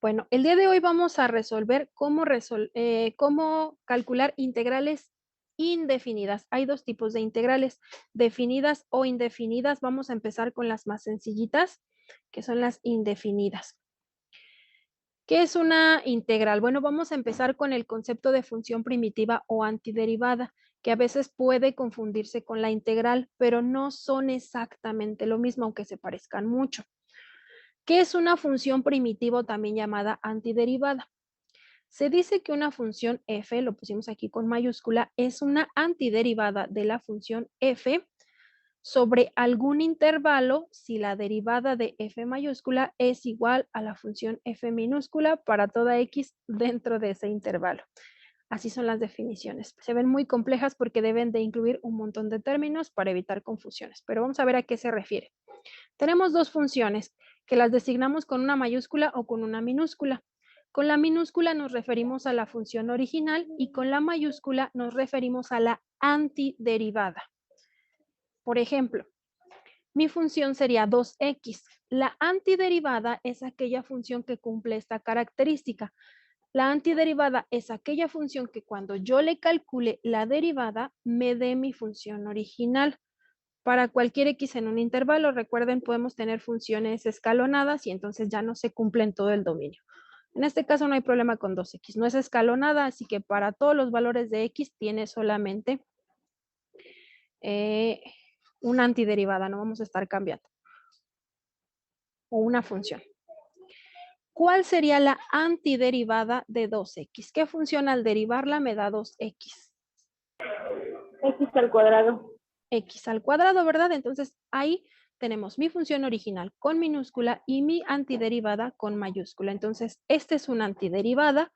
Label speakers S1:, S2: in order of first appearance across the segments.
S1: Bueno, el día de hoy vamos a resolver cómo calcular integrales indefinidas. Hay dos tipos de integrales, definidas o indefinidas. Vamos a empezar con las más sencillitas, que son las indefinidas. ¿Qué es una integral? Bueno, vamos a empezar con el concepto de función primitiva o antiderivada, que a veces puede confundirse con la integral, pero no son exactamente lo mismo, aunque se parezcan mucho. ¿Qué es una función primitiva o también llamada antiderivada? Se dice que una función f, lo pusimos aquí con mayúscula, es una antiderivada de la función f sobre algún intervalo si la derivada de f mayúscula es igual a la función f minúscula para toda x dentro de ese intervalo. Así son las definiciones. Se ven muy complejas porque deben de incluir un montón de términos para evitar confusiones, pero vamos a ver a qué se refiere. Tenemos dos funciones que las designamos con una mayúscula o con una minúscula. Con la minúscula nos referimos a la función original y con la mayúscula nos referimos a la antiderivada. Por ejemplo, mi función sería 2x. La antiderivada es aquella función que cumple esta característica. La antiderivada es aquella función que cuando yo le calcule la derivada me dé mi función original. Para cualquier x en un intervalo, recuerden, podemos tener funciones escalonadas y entonces ya no se cumple en todo el dominio. En este caso no hay problema con 2x, no es escalonada, así que para todos los valores de x tiene solamente una antiderivada, no vamos a estar cambiando, o una función. ¿Cuál sería la antiderivada de 2x? ¿Qué función al derivarla me da 2x?
S2: X al cuadrado.
S1: X al cuadrado, ¿verdad? Entonces ahí tenemos mi función original con minúscula y mi antiderivada con mayúscula. Entonces, esta es una antiderivada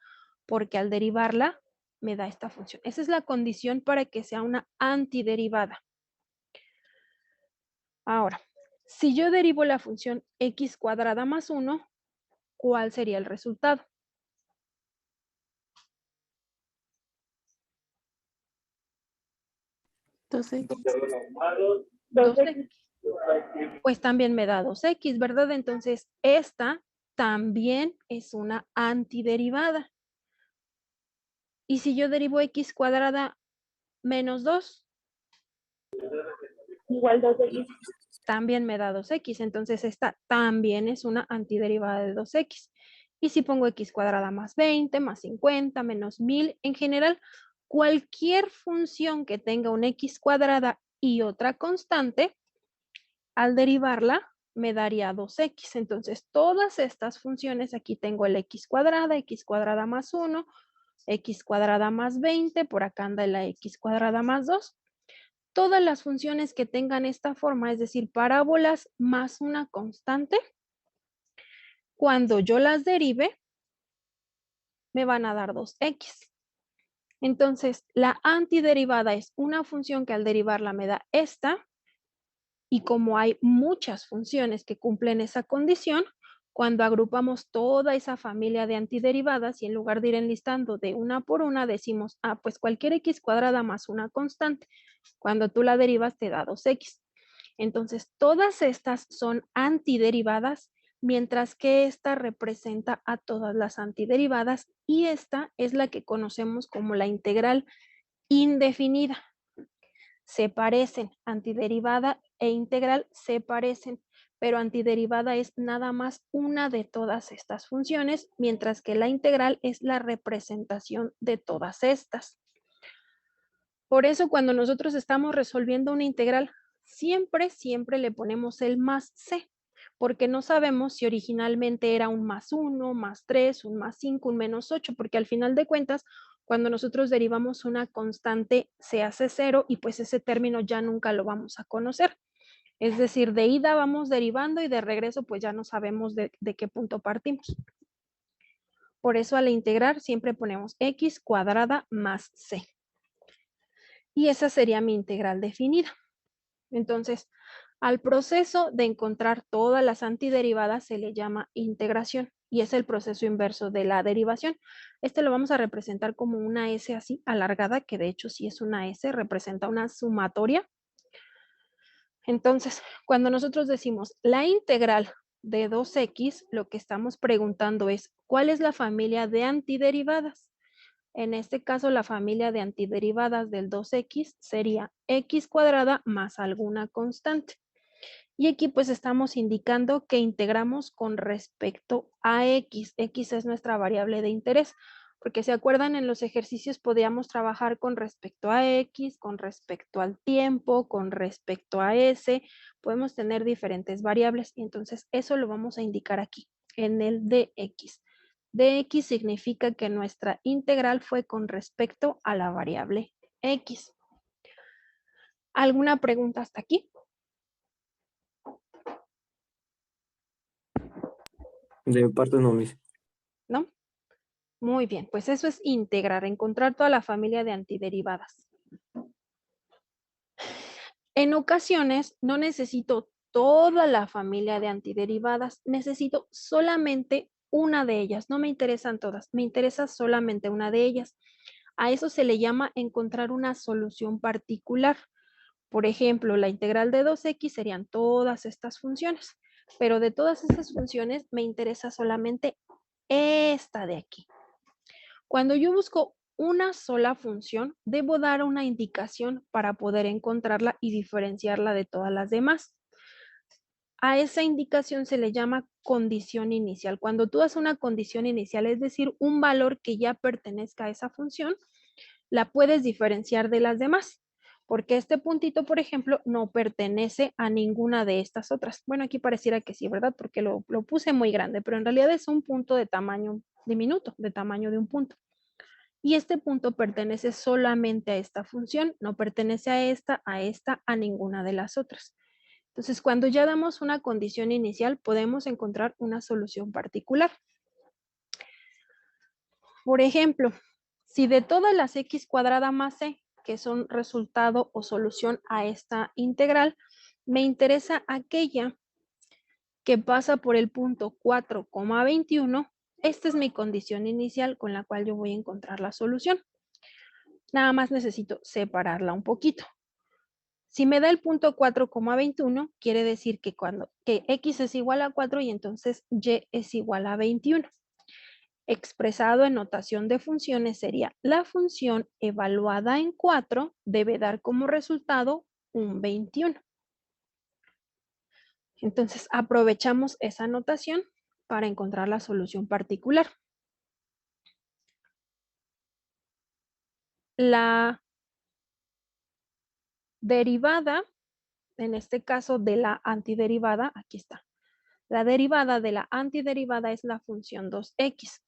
S1: porque al derivarla me da esta función. Esa es la condición para que sea una antiderivada. Ahora, si yo derivo la función x cuadrada más 1, ¿cuál sería el resultado?
S2: Entonces,
S1: 2x.
S2: 2x.
S1: Pues también me da 2x, ¿verdad? Entonces, esta también es una antiderivada. Y si yo derivo x cuadrada menos 2,
S2: Igual 2x.
S1: también me da 2x. Entonces, esta también es una antiderivada de 2x. Y si pongo x cuadrada más 20, más 50, menos 1000, en general, cualquier función que tenga un x cuadrada y otra constante, al derivarla, me daría 2x. Entonces, todas estas funciones, aquí tengo el x cuadrada más 1, x cuadrada más 20, por acá anda la x cuadrada más 2. Todas las funciones que tengan esta forma, es decir, parábolas más una constante, cuando yo las derive, me van a dar 2x. Entonces, la antiderivada es una función que al derivarla me da esta, y como hay muchas funciones que cumplen esa condición, cuando agrupamos toda esa familia de antiderivadas y en lugar de ir enlistando de una por una, decimos, pues cualquier x cuadrada más una constante. Cuando tú la derivas te da 2x. Entonces, todas estas son antiderivadas, mientras que esta representa a todas las antiderivadas y esta es la que conocemos como la integral indefinida. Se parecen, antiderivada e integral se parecen, pero antiderivada es nada más una de todas estas funciones, mientras que la integral es la representación de todas estas. Por eso cuando nosotros estamos resolviendo una integral, siempre le ponemos el más c, porque no sabemos si originalmente era un más 1, más 3, un más 5, un menos 8, porque al final de cuentas, cuando nosotros derivamos una constante, se hace 0 y pues ese término ya nunca lo vamos a conocer. Es decir, de ida vamos derivando y de regreso pues ya no sabemos de qué punto partimos. Por eso al integrar siempre ponemos x cuadrada más c. Y esa sería mi integral definida. Entonces, al proceso de encontrar todas las antiderivadas se le llama integración y es el proceso inverso de la derivación. Este lo vamos a representar como una S así alargada, que de hecho sí es una S, representa una sumatoria. Entonces, cuando nosotros decimos la integral de 2x, lo que estamos preguntando es, ¿cuál es la familia de antiderivadas? En este caso, la familia de antiderivadas del 2x sería x cuadrada más alguna constante. Y aquí pues estamos indicando que integramos con respecto a x. X es nuestra variable de interés. Porque se acuerdan, en los ejercicios podíamos trabajar con respecto a x, con respecto al tiempo, con respecto a s. Podemos tener diferentes variables y entonces eso lo vamos a indicar aquí, en el dx. Dx significa que nuestra integral fue con respecto a la variable x. ¿Alguna pregunta hasta aquí?
S3: De mi parte no, Miss.
S1: ¿No? Muy bien, pues eso es integrar, encontrar toda la familia de antiderivadas. En ocasiones no necesito toda la familia de antiderivadas, necesito solamente una de ellas. No me interesan todas, me interesa solamente una de ellas. A eso se le llama encontrar una solución particular. Por ejemplo, la integral de 2x serían todas estas funciones, pero de todas estas funciones me interesa solamente esta de aquí. Cuando yo busco una sola función, debo dar una indicación para poder encontrarla y diferenciarla de todas las demás. A esa indicación se le llama condición inicial. Cuando tú das una condición inicial, es decir, un valor que ya pertenezca a esa función, la puedes diferenciar de las demás. Porque este puntito, por ejemplo, no pertenece a ninguna de estas otras. Bueno, aquí pareciera que sí, ¿verdad? Porque lo puse muy grande, pero en realidad es un punto de tamaño diminuto, de tamaño de un punto. Y este punto pertenece solamente a esta función, no pertenece a esta, a ninguna de las otras. Entonces, cuando ya damos una condición inicial, podemos encontrar una solución particular. Por ejemplo, si de todas las x cuadrada más c, que son resultado o solución a esta integral, me interesa aquella que pasa por el punto 4,21, esta es mi condición inicial con la cual yo voy a encontrar la solución. Nada más necesito separarla un poquito. Si me da el punto 4,21, quiere decir que x es igual a 4 y entonces y es igual a 21. Expresado en notación de funciones sería la función evaluada en 4 debe dar como resultado un 21. Entonces aprovechamos esa notación para encontrar la solución particular. La derivada, en este caso de la antiderivada, aquí está. La derivada de la antiderivada es la función 2x.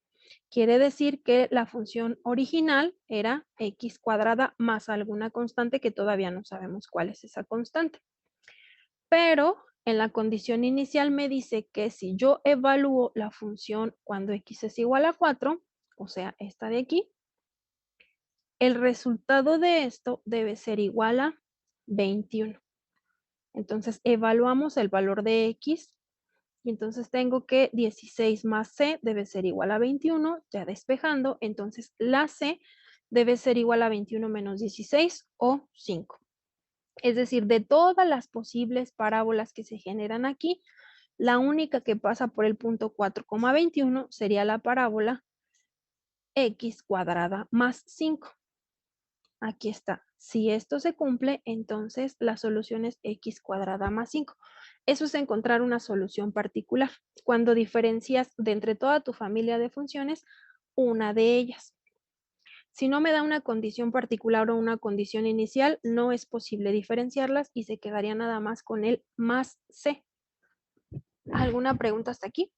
S1: Quiere decir que la función original era x cuadrada más alguna constante que todavía no sabemos cuál es esa constante. Pero en la condición inicial me dice que si yo evalúo la función cuando x es igual a 4, o sea, esta de aquí, el resultado de esto debe ser igual a 21. Entonces evaluamos el valor de x y entonces tengo que 16 más c debe ser igual a 21, ya despejando, entonces la c debe ser igual a 21 menos 16 o 5. Es decir, de todas las posibles parábolas que se generan aquí, la única que pasa por el punto 4,21 sería la parábola x cuadrada más 5. Aquí está. Si esto se cumple, entonces la solución es x cuadrada más 5. Eso es encontrar una solución particular, cuando diferencias de entre toda tu familia de funciones una de ellas. Si no me da una condición particular o una condición inicial, no es posible diferenciarlas y se quedaría nada más con el más c. ¿Alguna pregunta hasta aquí?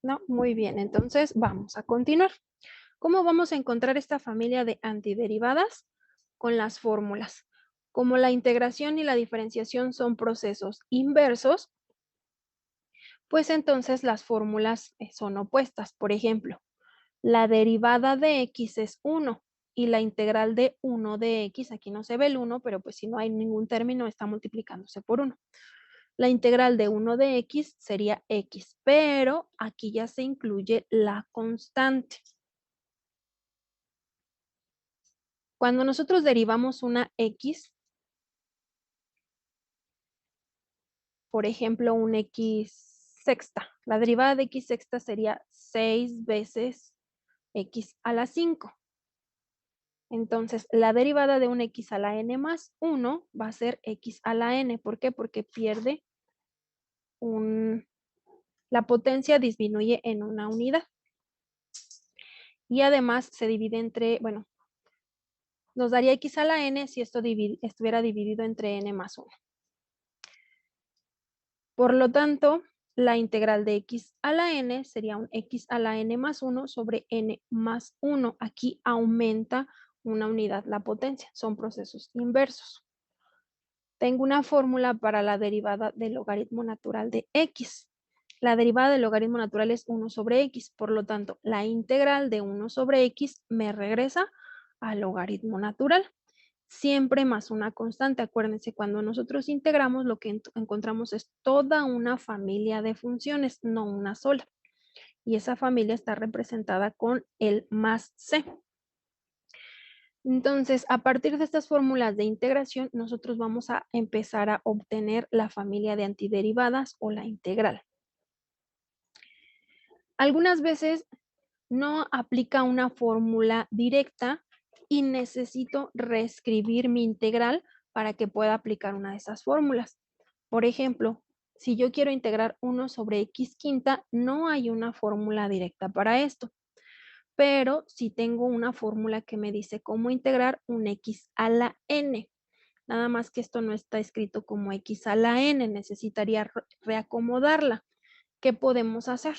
S1: No, muy bien. Entonces vamos a continuar. ¿Cómo vamos a encontrar esta familia de antiderivadas? Con las fórmulas. Como la integración y la diferenciación son procesos inversos, pues entonces las fórmulas son opuestas. Por ejemplo, la derivada de x es 1 y la integral de 1 de x, aquí no se ve el 1, pero pues si no hay ningún término está multiplicándose por 1. La integral de 1 de x sería x, pero aquí ya se incluye la constante. Cuando nosotros derivamos una x, por ejemplo, un x sexta, la derivada de x sexta sería 6 veces x a la 5. Entonces, la derivada de un x a la n más 1 va a ser x a la n. ¿Por qué? Porque pierde la potencia disminuye en una unidad. Y además se divide entre, bueno, nos daría x a la n si esto estuviera dividido entre n más 1. Por lo tanto, la integral de x a la n sería un x a la n más 1 sobre n más 1. Aquí aumenta una unidad la potencia. Son procesos inversos. Tengo una fórmula para la derivada del logaritmo natural de x. La derivada del logaritmo natural es 1 sobre x. Por lo tanto, la integral de 1 sobre x me regresa al logaritmo natural. Siempre más una constante. Acuérdense, cuando nosotros integramos, lo que encontramos es toda una familia de funciones, no una sola. Y esa familia está representada con el más c. Entonces, a partir de estas fórmulas de integración, nosotros vamos a empezar a obtener la familia de antiderivadas o la integral. Algunas veces no aplica una fórmula directa y necesito reescribir mi integral para que pueda aplicar una de esas fórmulas. Por ejemplo, si yo quiero integrar 1 sobre x quinta, no hay una fórmula directa para esto. Pero sí tengo una fórmula que me dice cómo integrar un x a la n. Nada más que esto no está escrito como x a la n, necesitaría reacomodarla. ¿Qué podemos hacer?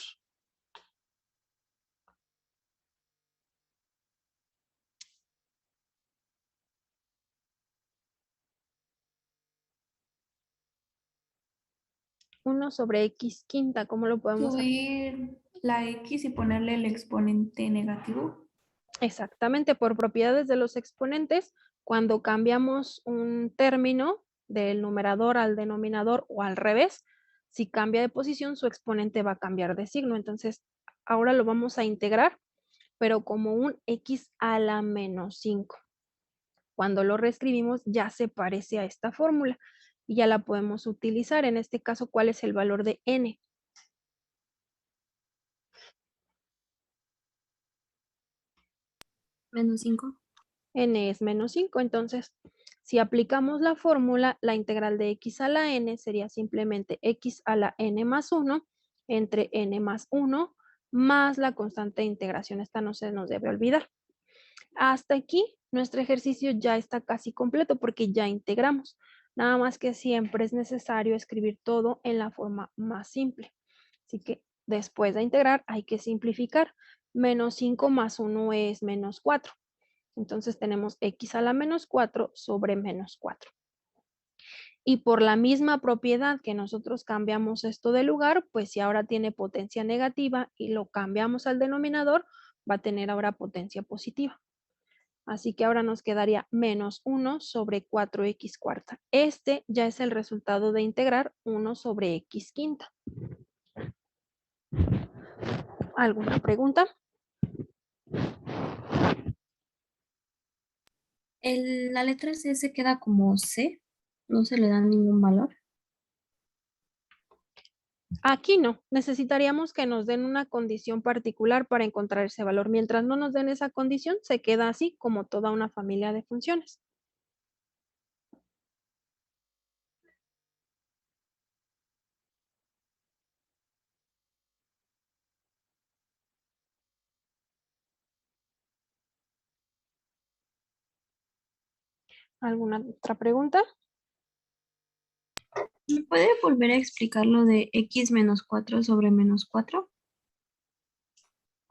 S1: Uno sobre x quinta, ¿cómo lo podemos hacer?
S4: Subir la x y ponerle el exponente negativo.
S1: Exactamente, por propiedades de los exponentes, cuando cambiamos un término del numerador al denominador o al revés, si cambia de posición, su exponente va a cambiar de signo. Entonces, ahora lo vamos a integrar, pero como un x a la menos 5. Cuando lo reescribimos, ya se parece a esta fórmula y ya la podemos utilizar. En este caso, ¿cuál es el valor de n?
S5: Menos 5.
S1: N es menos 5. Entonces, si aplicamos la fórmula, la integral de x a la n sería simplemente x a la n más 1 entre n más 1 más la constante de integración. Esta no se nos debe olvidar. Hasta aquí, nuestro ejercicio ya está casi completo porque ya integramos. Nada más que siempre es necesario escribir todo en la forma más simple. Así que después de integrar hay que simplificar. Menos 5 más 1 es menos 4. Entonces tenemos x a la menos 4 sobre menos 4. Y por la misma propiedad que nosotros cambiamos esto de lugar, pues si ahora tiene potencia negativa y lo cambiamos al denominador, va a tener ahora potencia positiva. Así que ahora nos quedaría menos 1 sobre 4x cuarta. Este ya es el resultado de integrar 1 sobre x quinta. ¿Alguna pregunta?
S5: La letra C se queda como C, no se le da ningún valor.
S1: Aquí no, necesitaríamos que nos den una condición particular para encontrar ese valor. Mientras no nos den esa condición, se queda así como toda una familia de funciones. ¿Alguna otra pregunta?
S5: ¿Me puede volver a explicar lo de x menos 4 sobre menos 4?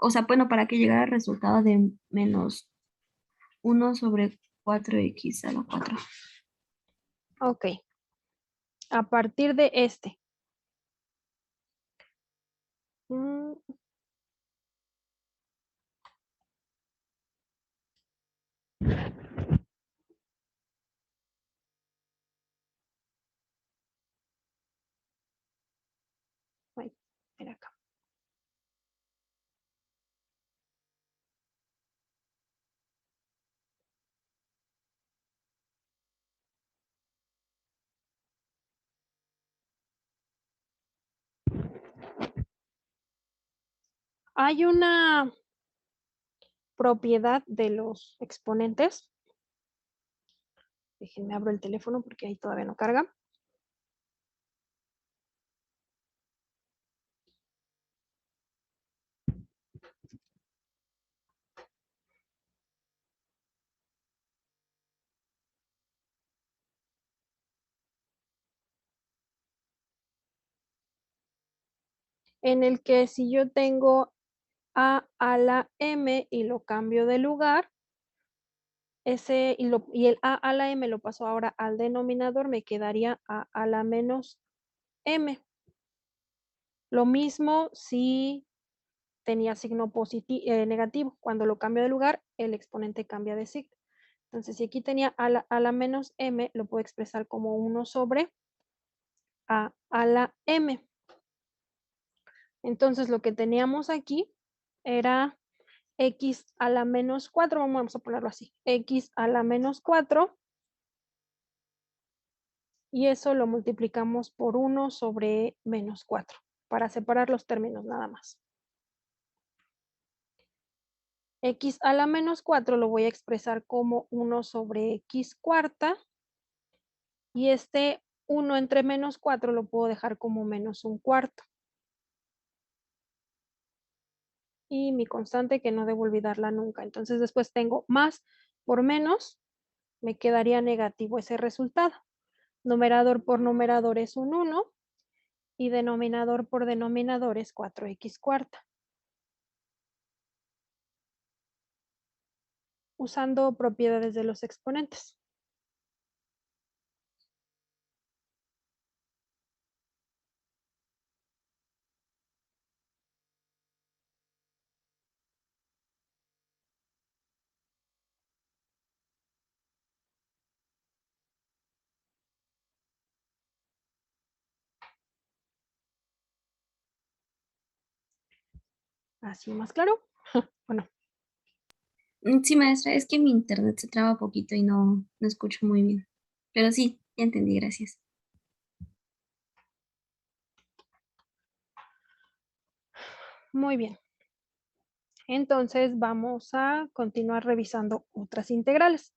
S5: O sea, bueno, para que llegara al resultado de menos 1 sobre 4x a la 4.
S1: Ok. A partir de este. Mira acá. Hay una propiedad de los exponentes. Déjenme abro el teléfono porque ahí todavía no carga. En el que si yo tengo a la m y lo cambio de lugar, y el a la m lo paso ahora al denominador, me quedaría a la menos m. Lo mismo si tenía signo negativo. Cuando lo cambio de lugar, el exponente cambia de signo. Entonces, si aquí tenía a la menos m, lo puedo expresar como 1 sobre a la m. Entonces, lo que teníamos aquí era x a la menos 4, vamos a ponerlo así, x a la menos 4, y eso lo multiplicamos por 1 sobre menos 4, para separar los términos nada más. X a la menos 4 lo voy a expresar como 1 sobre x cuarta, y este 1 entre menos 4 lo puedo dejar como menos 1 cuarto. Y mi constante que no debo olvidarla nunca. Entonces después tengo más por menos, me quedaría negativo ese resultado. Numerador por numerador es un 1 y denominador por denominador es 4x cuarta. Usando propiedades de los exponentes. Así más claro. Bueno,
S5: Sí, maestra, es que mi internet se traba poquito y no escucho muy bien. Pero sí, ya entendí, gracias.
S1: muy bien. Entonces vamos a continuar revisando otras integrales.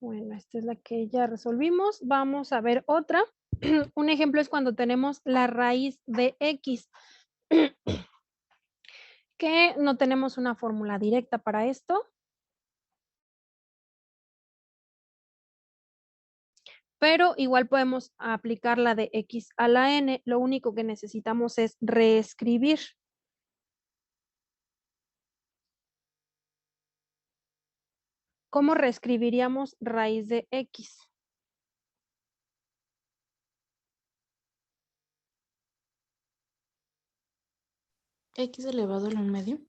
S1: Bueno, esta es la que ya resolvimos. Vamos a ver otra. Un ejemplo es cuando tenemos la raíz de x, que no tenemos una fórmula directa para esto. Pero igual podemos aplicar la de x a la n. Lo único que necesitamos es reescribir. ¿Cómo reescribiríamos raíz de x?
S6: X elevado a la 1/2.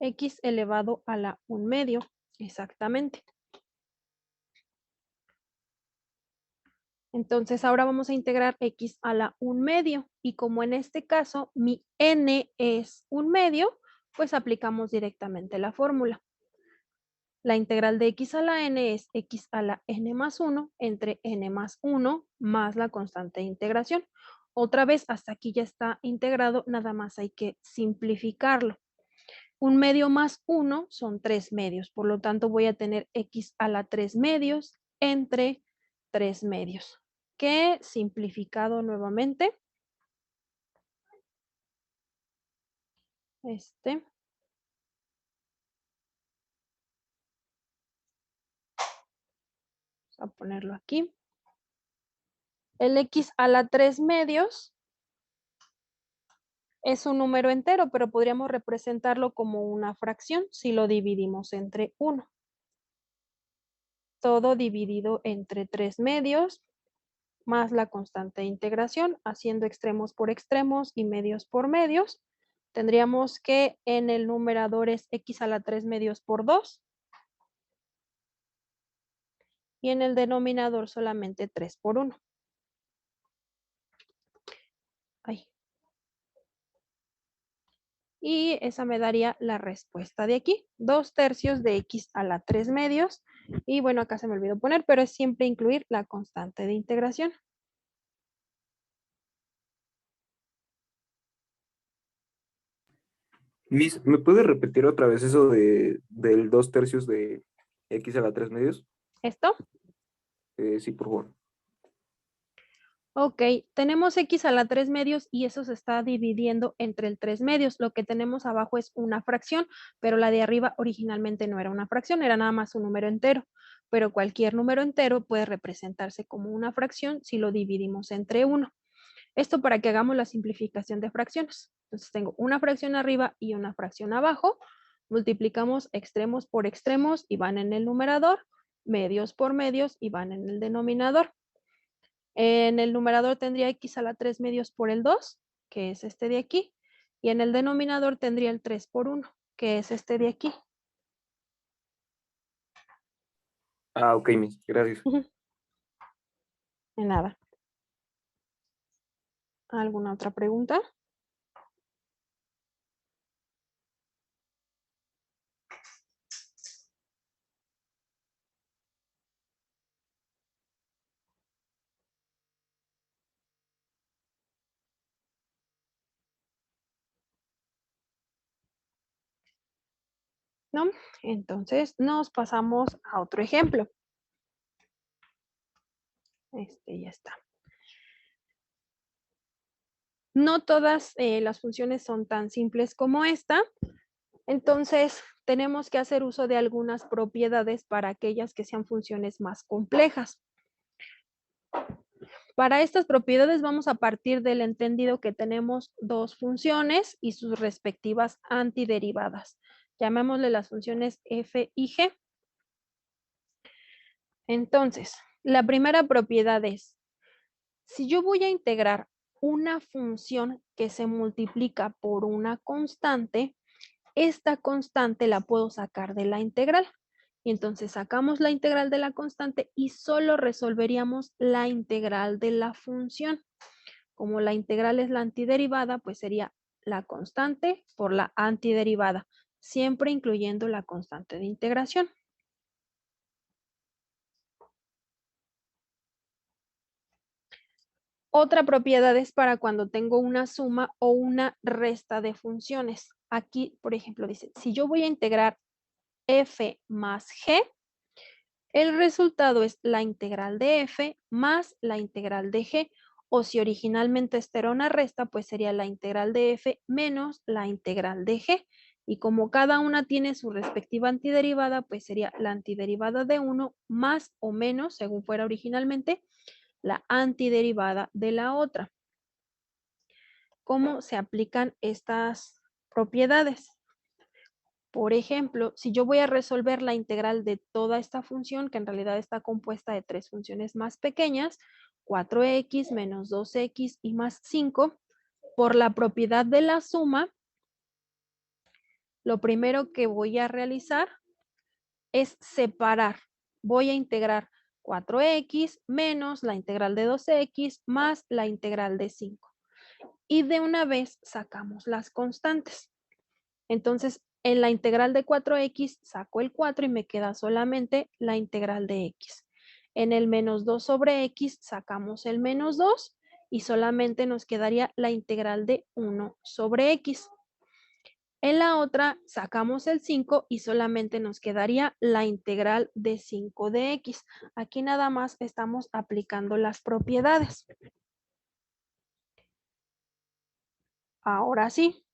S1: X elevado a la 1/2, exactamente. Entonces ahora vamos a integrar x a la 1/2, y como en este caso mi n es 1/2, pues aplicamos directamente la fórmula. La integral de x a la n es x a la n más 1 entre n más 1 más la constante de integración. Otra vez, hasta aquí ya está integrado, nada más hay que simplificarlo. 1/2 más 1 son 3/2, por lo tanto voy a tener x a la 3/2 entre 3/2, que simplificado nuevamente, vamos a ponerlo aquí. El x a la 3/2 es un número entero, pero podríamos representarlo como una fracción si lo dividimos entre 1. Todo dividido entre 3/2 más la constante de integración, haciendo extremos por extremos y medios por medios. Tendríamos que en el numerador es x a la 3 medios por 2. Y en el denominador solamente 3 por 1. Ahí. Y esa me daría la respuesta de aquí. 2/3 de x a la 3 medios. Y bueno, acá se me olvidó poner, pero es siempre incluir la constante de integración.
S3: Miss, ¿me puede repetir otra vez eso del 2/3 de x a la 3 medios?
S1: ¿Esto?
S3: Sí, por favor.
S1: Ok, tenemos x a la 3 medios y eso se está dividiendo entre el 3 medios. Lo que tenemos abajo es una fracción, pero la de arriba originalmente no era una fracción, era nada más un número entero. Pero cualquier número entero puede representarse como una fracción si lo dividimos entre 1. Esto para que hagamos la simplificación de fracciones. Entonces tengo una fracción arriba y una fracción abajo. Multiplicamos extremos por extremos y van en el numerador, medios por medios y van en el denominador. En el numerador tendría x a la 3 medios por el 2, que es este de aquí. Y en el denominador tendría el 3 por 1, que es este de aquí.
S3: Ah, ok, Miss, gracias.
S1: De nada. ¿Alguna otra pregunta? ¿No? Entonces nos pasamos a otro ejemplo. Este ya está. No todas las funciones son tan simples como esta. Entonces, tenemos que hacer uso de algunas propiedades para aquellas que sean funciones más complejas. Para estas propiedades vamos a partir del entendido que tenemos dos funciones y sus respectivas antiderivadas. Llamémosle las funciones f y g. Entonces, la primera propiedad es, si yo voy a integrar una función que se multiplica por una constante, esta constante la puedo sacar de la integral. Y entonces sacamos la integral de la constante y solo resolveríamos la integral de la función. Como la integral es la antiderivada, pues sería la constante por la antiderivada, siempre incluyendo la constante de integración. Otra propiedad es para cuando tengo una suma o una resta de funciones. Aquí, por ejemplo, dice, si yo voy a integrar f más g, el resultado es la integral de f más la integral de g, o si originalmente esta era una resta, pues sería la integral de f menos la integral de g. Y como cada una tiene su respectiva antiderivada, pues sería la antiderivada de 1 más o menos, según fuera originalmente, la antiderivada de la otra. ¿Cómo se aplican estas propiedades? Por ejemplo, si yo voy a resolver la integral de toda esta función, que en realidad está compuesta de tres funciones más pequeñas, 4x menos 2x y más 5, por la propiedad de la suma, lo primero que voy a realizar es separar. Voy a integrar 4x menos la integral de 2x más la integral de 5. Y de una vez sacamos las constantes. Entonces, en la integral de 4x saco el 4 y me queda solamente la integral de x. En el menos 2 sobre x sacamos el menos 2 y solamente nos quedaría la integral de 1 sobre x. En la otra sacamos el 5 y solamente nos quedaría la integral de 5 de x. Aquí nada más estamos aplicando las propiedades. Ahora sí.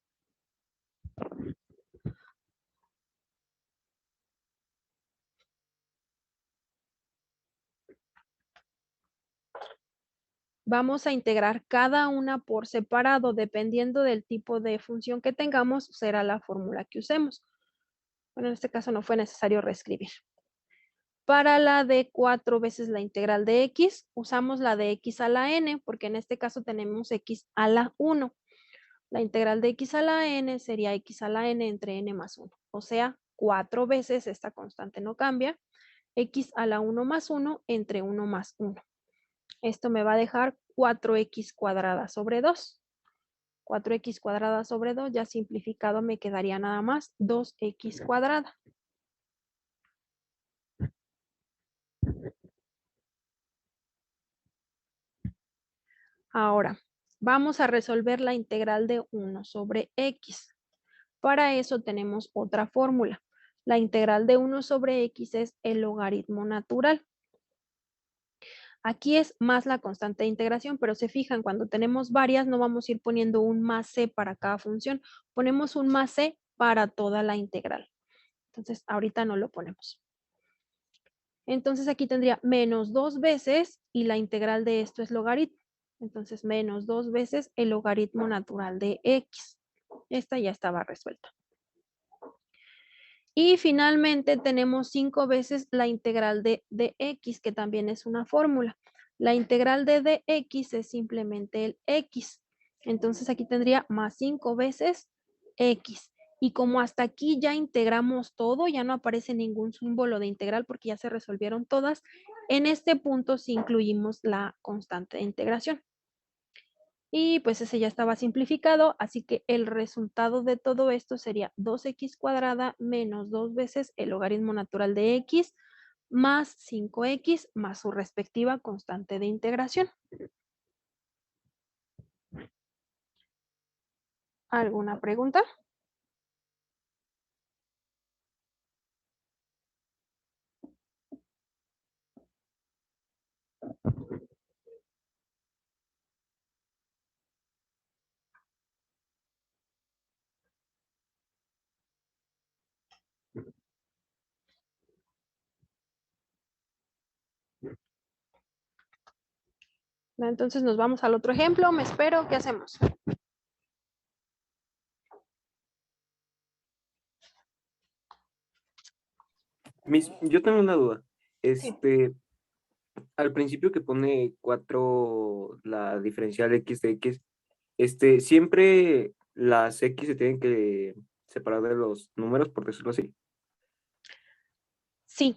S1: Vamos a integrar cada una por separado, dependiendo del tipo de función que tengamos, será la fórmula que usemos. Bueno, en este caso no fue necesario reescribir. Para la de 4 veces la integral de x, usamos la de x a la n, porque en este caso tenemos x a la 1. La integral de x a la n sería x a la n entre n más 1. O sea, 4 veces, esta constante no cambia, x a la 1 más 1 entre 1 más 1. Esto me va a dejar 4x cuadrada sobre 2. 4x cuadrada sobre 2, ya simplificado me quedaría nada más 2x cuadrada. Ahora, vamos a resolver la integral de 1 sobre x. Para eso tenemos otra fórmula. La integral de 1 sobre x es el logaritmo natural. Aquí es más la constante de integración, pero se fijan, cuando tenemos varias no vamos a ir poniendo un más c para cada función. Ponemos un más c para toda la integral. Entonces, ahorita no lo ponemos. Entonces, aquí tendría menos 2 veces y la integral de esto es logaritmo. Entonces, menos 2 veces el logaritmo natural de x. Esta ya estaba resuelta. Y finalmente tenemos 5 veces la integral de x, que también es una fórmula. La integral de dx es simplemente el x. Entonces aquí tendría más 5 veces x. Y como hasta aquí ya integramos todo, ya no aparece ningún símbolo de integral porque ya se resolvieron todas, en este punto sí incluimos la constante de integración. Y pues ese ya estaba simplificado, así que el resultado de todo esto sería 2x cuadrada menos 2 veces el logaritmo natural de x más 5x más su respectiva constante de integración. ¿Alguna pregunta? Entonces nos vamos al otro ejemplo. Me espero. ¿Qué hacemos?
S3: Yo tengo una duda. Al principio que pone 4 la diferencial x de x, siempre las x se tienen que separar de los números, por decirlo así.
S1: Sí,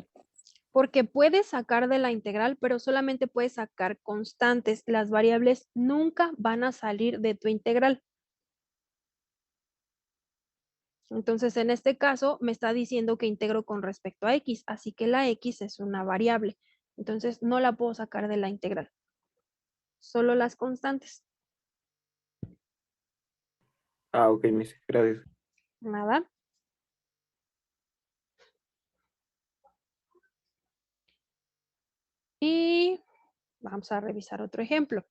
S1: porque puedes sacar de la integral, pero solamente puedes sacar constantes. Las variables nunca van a salir de tu integral. Entonces, en este caso, me está diciendo que integro con respecto a x, así que la x es una variable. Entonces, no la puedo sacar de la integral. Solo las constantes.
S3: Ah, ok, Miss, gracias.
S1: Nada. Y vamos a revisar otro ejemplo.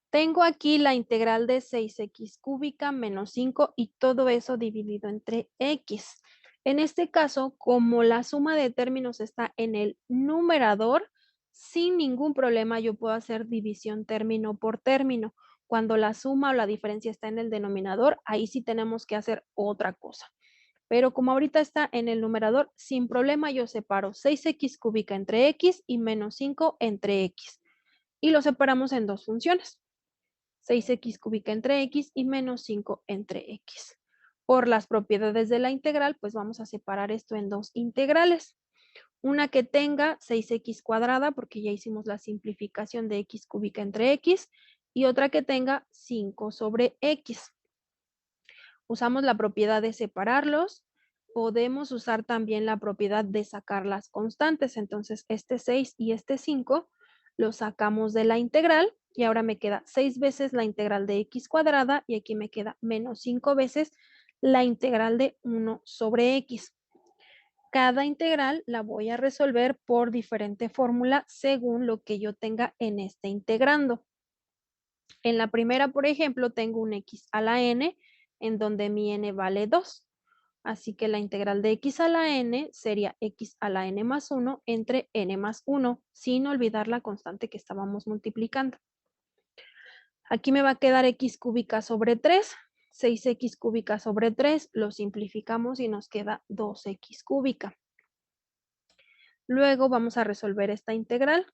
S1: Tengo aquí la integral de 6x cúbica menos 5 y todo eso dividido entre x. En este caso, como la suma de términos está en el numerador, sin ningún problema yo puedo hacer división término por término. Cuando la suma o la diferencia está en el denominador, ahí sí tenemos que hacer otra cosa. Pero como ahorita está en el numerador, sin problema yo separo 6x cúbica entre x y menos 5 entre x. Y lo separamos en dos funciones. 6x cúbica entre x y menos 5 entre x. Por las propiedades de la integral, pues vamos a separar esto en dos integrales. Una que tenga 6x cuadrada, porque ya hicimos la simplificación de x cúbica entre x, y otra que tenga 5 sobre x. Usamos la propiedad de separarlos. Podemos usar también la propiedad de sacar las constantes. Entonces, este 6 y este 5 lo sacamos de la integral y ahora me queda 6 veces la integral de x cuadrada y aquí me queda menos 5 veces la integral de 1 sobre x. Cada integral la voy a resolver por diferente fórmula según lo que yo tenga en este integrando. En la primera, por ejemplo, tengo un x a la n en donde mi n vale 2. Así que la integral de x a la n sería x a la n más 1 entre n más 1, sin olvidar la constante que estábamos multiplicando. Aquí me va a quedar x cúbica sobre 3, 6x cúbica sobre 3, lo simplificamos y nos queda 2x cúbica. Luego vamos a resolver esta integral.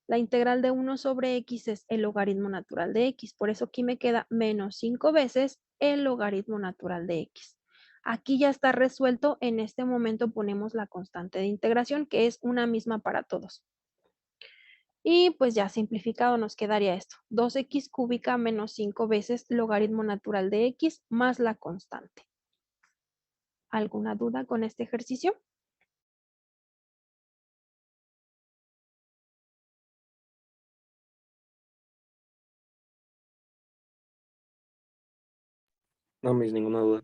S1: La integral de 1 sobre x es el logaritmo natural de x. Por eso aquí me queda menos 5 veces el logaritmo natural de x. Aquí ya está resuelto. En este momento ponemos la constante de integración, que es una misma para todos. Y pues ya simplificado nos quedaría esto. 2x cúbica menos 5 veces logaritmo natural de x más la constante. ¿Alguna duda con este ejercicio?
S3: No, mis, ninguna duda.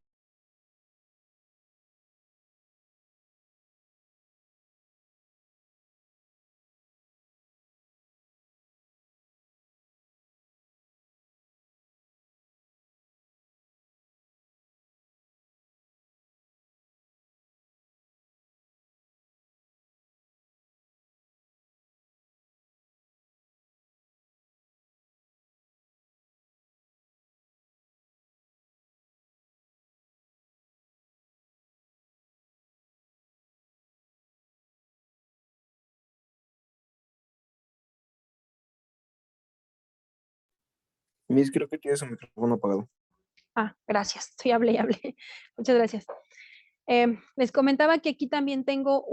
S3: Mis, creo que tienes el micrófono apagado.
S1: Ah, gracias. Estoy hablé y hablé. Muchas gracias. Les comentaba que aquí también tengo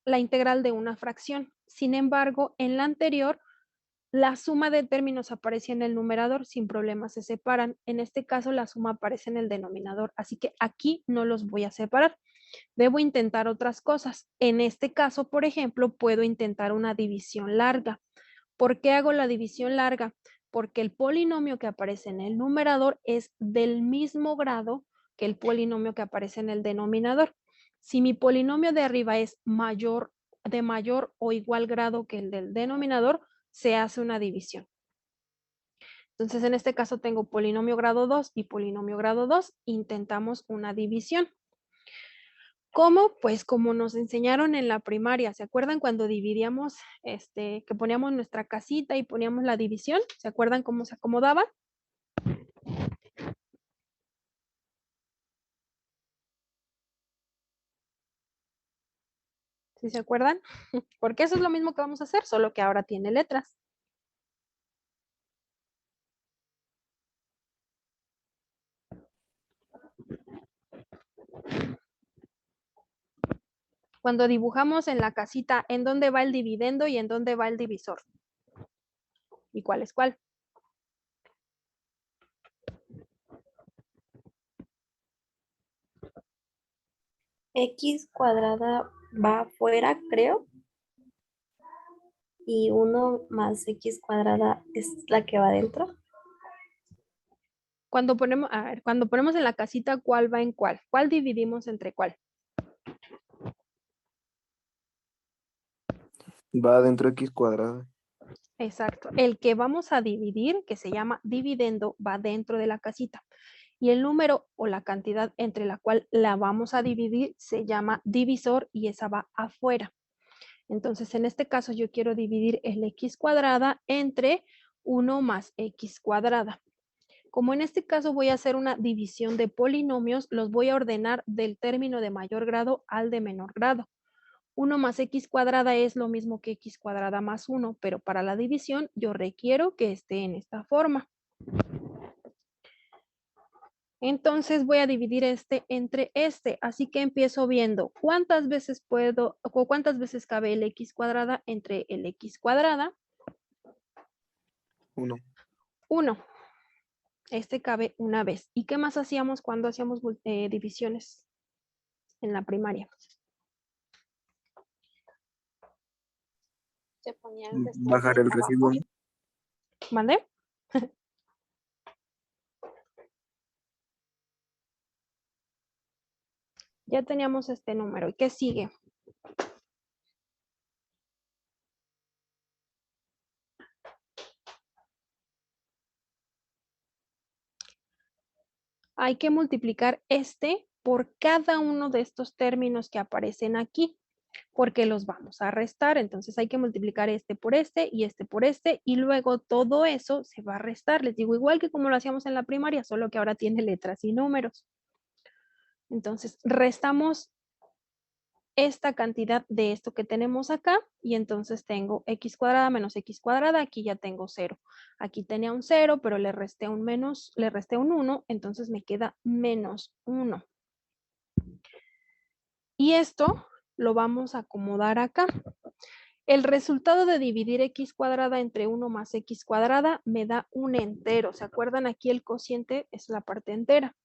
S1: la integral de una fracción. Sin embargo, en la anterior, la suma de términos aparece en el numerador, sin problema se separan. En este caso, la suma aparece en el denominador, así que aquí no los voy a separar. Debo intentar otras cosas. En este caso, por ejemplo, puedo intentar una división larga. ¿Por qué hago la división larga? Porque el polinomio que aparece en el numerador es del mismo grado que el polinomio que aparece en el denominador. Si mi polinomio de arriba es de mayor o igual grado que el del denominador, se hace una división. Entonces, en este caso tengo polinomio grado 2 y polinomio grado 2. Intentamos una división. ¿Cómo? Pues como nos enseñaron en la primaria. ¿Se acuerdan cuando dividíamos, que poníamos nuestra casita y poníamos la división? ¿Se acuerdan cómo se acomodaba? ¿Sí se acuerdan? Porque eso es lo mismo que vamos a hacer, solo que ahora tiene letras. Cuando dibujamos en la casita, ¿en dónde va el dividendo y en dónde va el divisor? ¿Y cuál es cuál?
S5: X cuadrada va afuera, creo. Y 1 más X cuadrada es la que va adentro.
S1: Cuando ponemos, cuando ponemos en la casita, ¿cuál va en cuál? ¿Cuál dividimos entre cuál?
S3: Va adentro x cuadrada.
S1: Exacto. El que vamos a dividir, que se llama dividendo, va dentro de la casita. Y el número o la cantidad entre la cual la vamos a dividir se llama divisor y esa va afuera. Entonces, en este caso yo quiero dividir el x cuadrada entre 1 más x cuadrada. Como en este caso voy a hacer una división de polinomios, los voy a ordenar del término de mayor grado al de menor grado. 1 más x cuadrada es lo mismo que x cuadrada más 1, pero para la división yo requiero que esté en esta forma. Entonces voy a dividir este entre este, así que empiezo viendo cuántas veces puedo o cuántas veces cabe el x cuadrada entre el x cuadrada.
S3: 1.
S1: 1. Este cabe una vez. ¿Y qué más hacíamos cuando hacíamos divisiones en la primaria?
S5: Se ponían
S3: Bajar el residuo. ¿No?
S1: ¿Mande? Ya teníamos este número. ¿Y qué sigue? Hay que multiplicar este por cada uno de estos términos que aparecen aquí, porque los vamos a restar. Entonces hay que multiplicar este por este y este por este, y luego todo eso se va a restar. Les digo, igual que como lo hacíamos en la primaria, solo que ahora tiene letras y números. Entonces restamos esta cantidad de esto que tenemos acá y entonces tengo x cuadrada menos x cuadrada, aquí ya tengo 0. Aquí tenía un 0, pero le resté un 1, entonces me queda menos 1. Y esto lo vamos a acomodar acá. El resultado de dividir x cuadrada entre 1 más x cuadrada me da un entero. ¿Se acuerdan? Aquí el cociente es la parte entera.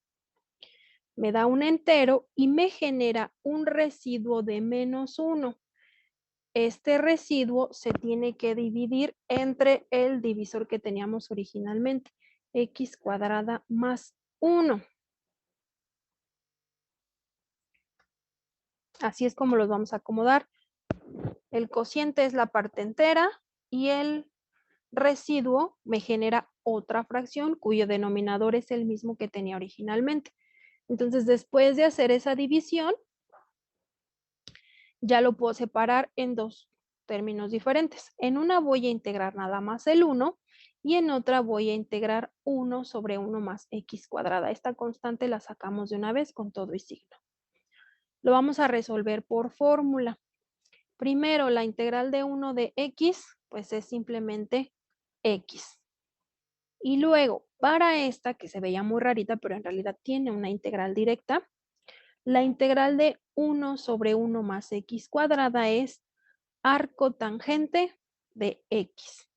S1: Me da un entero y me genera un residuo de menos 1. Este residuo se tiene que dividir entre el divisor que teníamos originalmente, x cuadrada más 1. Así es como los vamos a acomodar. El cociente es la parte entera y el residuo me genera otra fracción cuyo denominador es el mismo que tenía originalmente. Entonces, después de hacer esa división, ya lo puedo separar en dos términos diferentes. En una voy a integrar nada más el 1 y en otra voy a integrar 1 sobre 1 más x cuadrada. Esta constante la sacamos de una vez con todo y signo. Lo vamos a resolver por fórmula. Primero, la integral de 1 de x, pues es simplemente x. Y luego, para esta, que se veía muy rarita, pero en realidad tiene una integral directa, la integral de 1 sobre 1 más x cuadrada es arco tangente de x.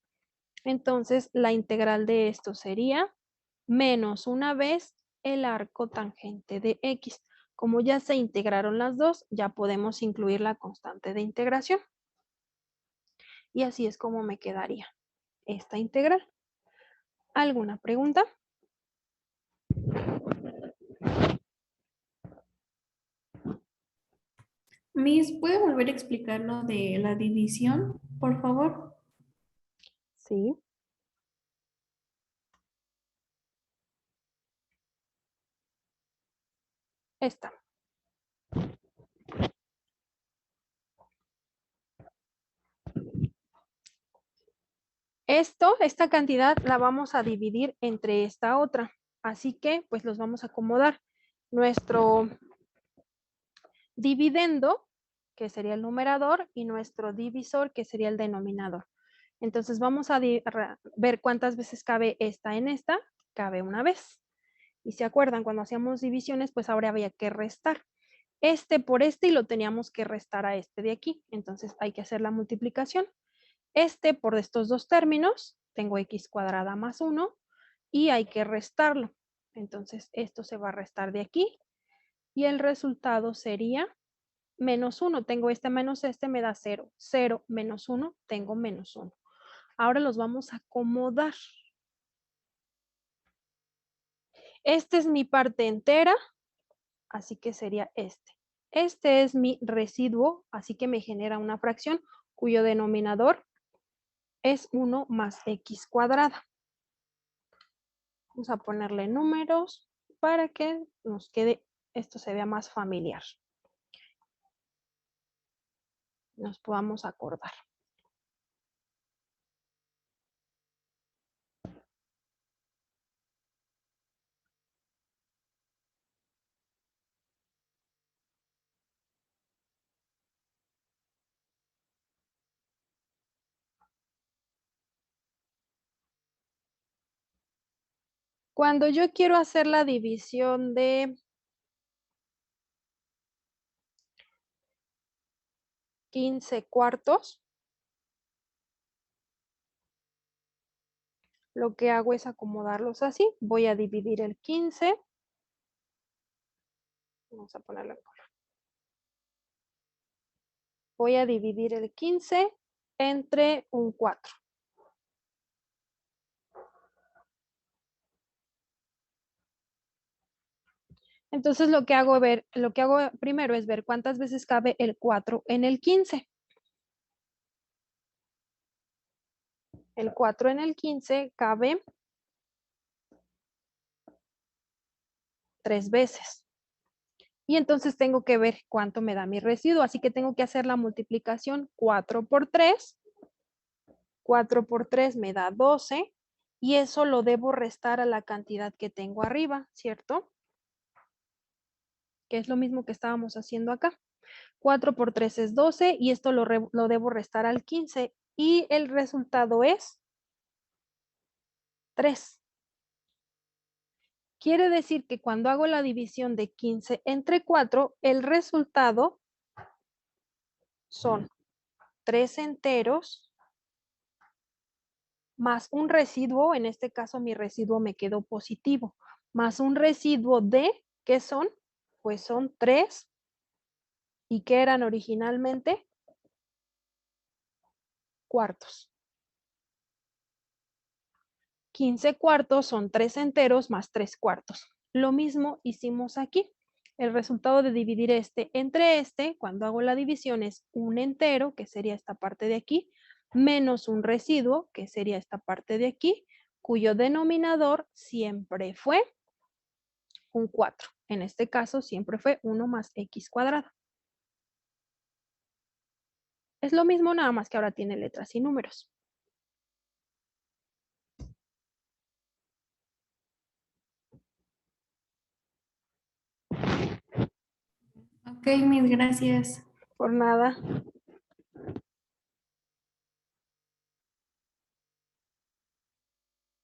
S1: Entonces, la integral de esto sería menos una vez el arco tangente de x. Como ya se integraron las dos, ya podemos incluir la constante de integración. Y así es como me quedaría esta integral. ¿Alguna pregunta?
S4: Miss, ¿puede volver a explicar lo de la división, por favor?
S1: Sí. Esta. Esta cantidad la vamos a dividir entre esta otra. Así que, pues los vamos a acomodar. Nuestro dividendo, que sería el numerador, y nuestro divisor, que sería el denominador. Entonces vamos a ver cuántas veces cabe esta en esta. Cabe una vez. Y se acuerdan, cuando hacíamos divisiones, pues ahora había que restar. Este por este y lo teníamos que restar a este de aquí. Entonces hay que hacer la multiplicación. Este por estos dos términos, tengo x cuadrada más 1 y hay que restarlo. Entonces esto se va a restar de aquí y el resultado sería menos 1. Tengo este menos este, me da 0. 0 menos 1, tengo menos 1. Ahora los vamos a acomodar. Este es mi parte entera, así que sería este. Este es mi residuo, así que me genera una fracción cuyo denominador es 1 más x cuadrada. Vamos a ponerle números para que nos quede, esto se vea más familiar. Nos podamos acordar. Cuando yo quiero hacer la división de 15 cuartos, lo que hago es acomodarlos así. Voy a dividir el 15. Vamos a ponerlo en color. Voy a dividir el 15 entre un 4. Entonces lo que hago primero es ver cuántas veces cabe el 4 en el 15. El 4 en el 15 cabe 3 veces. Y entonces tengo que ver cuánto me da mi residuo. Así que tengo que hacer la multiplicación 4 por 3. 4 por 3 me da 12. Y eso lo debo restar a la cantidad que tengo arriba, ¿cierto? Que es lo mismo que estábamos haciendo acá. 4 por 3 es 12 y esto lo debo restar al 15 y el resultado es 3. Quiere decir que cuando hago la división de 15 entre 4, el resultado son 3 enteros más un residuo, en este caso mi residuo me quedó positivo, más un residuo de, ¿qué son? Pues son 3, ¿y qué eran originalmente? Cuartos. 15 cuartos son 3 enteros más 3 cuartos. Lo mismo hicimos aquí. El resultado de dividir este entre este, cuando hago la división, es un entero, que sería esta parte de aquí, menos un residuo, que sería esta parte de aquí, cuyo denominador siempre fue un 4. En este caso siempre fue 1 más x cuadrado. Es lo mismo, nada más que ahora tiene letras y números.
S4: Ok, mil gracias.
S1: Por nada.